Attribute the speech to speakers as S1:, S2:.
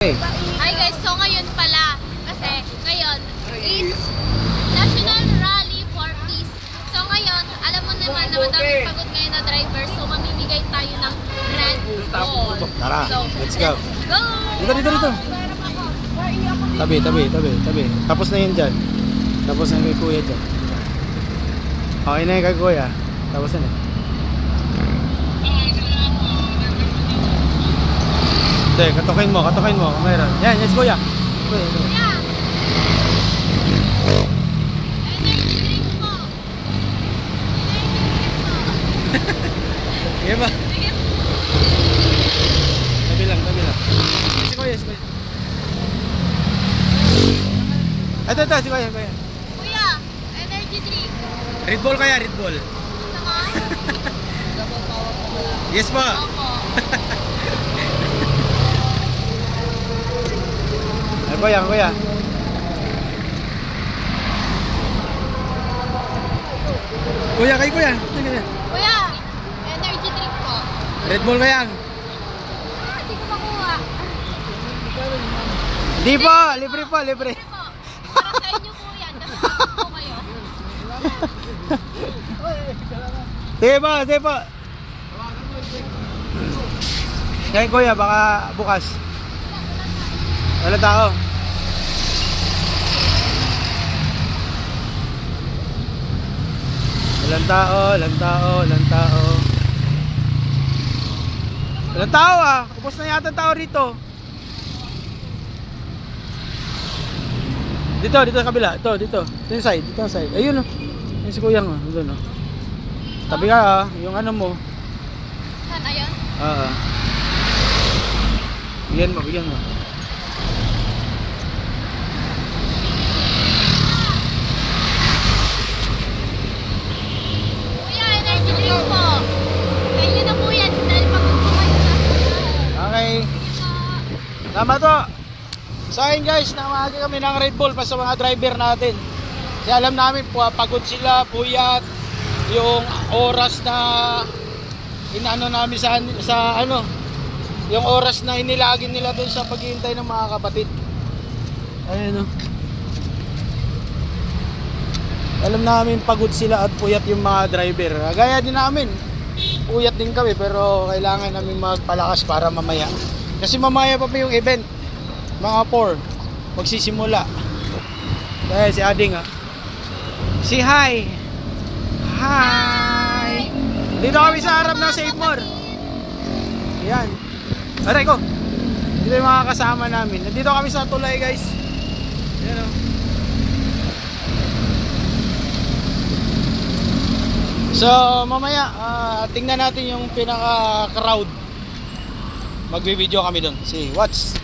S1: Hi guys, so ngayon pala, kasi ngayon is National Rally for Peace. So ngayon, alam mo naman na madaming pagod ngayon na driver, so mamimigay tayo ng Red Bull.
S2: Tara,
S1: So,
S2: let's go.
S1: Go!
S2: Dito. Tabi. Tapos na yun dyan. Tapos na yung kay kuya dyan. Okay na yung kay kuya. Tapos na. Hindi, katukin mo. Mayroon. Yan, yes kuya.
S1: Kuya! Energy drink po!
S2: Sige ba?
S1: Sige po!
S2: Tabi lang. Si kuya. Ito, si kuya.
S1: Kuya! Energy drink!
S2: Red Bull kaya, Red Bull.
S1: Sama?
S2: Yes po.
S1: Opo.
S2: Ay, kuya. Kuya, kay kuya.
S1: Kuya! Energy drink po.
S2: Red Bull kaya.
S1: Hindi ko makuha.
S2: Di po, libre po.
S1: Sige po. Para sa inyo po yan. Kasi bakit po kayo?
S2: Sige po. Kay kuya, baka bukas. Wala tao. Walang tao ah. Ubos na yata tao rito. Dito sa kabila. Dito yung side. Ayun oh. Yung si kuya oh. Doon oh. Tabi ka ah. Yung ano mo.
S1: Saan? Ayun?
S2: Oo. Bigyan mo.
S1: Kuya, energy drink po. Sa inyo na po yan. Dahil pagod po kayo sa
S2: Okay. Salamat po. Sa akin guys, namahagi kami ng Red Bull pa sa mga driver natin. Kasi alam namin pagod sila, puyat. Yung oras na inaano namin sa ano, yung oras na inilagin nila doon sa paghihintay ng mga kapatid. Ayun oh. Alam namin pagod sila at puyat yung mga driver. Gaya din namin. Puyat din kami pero kailangan namin magpalakas para mamaya. Kasi mamaya pa yung event. Mga 4 magsisimula. Kaya si Ading ah. Si hi. Hi. Dito kami sa harap ng Save More. Yan. Aray ko. Dito yung mga kasama namin. Nandito kami sa tulay guys. Yan o. So mamaya tingnan natin yung pinaka crowd. Magbi-video kami doon. See, watch.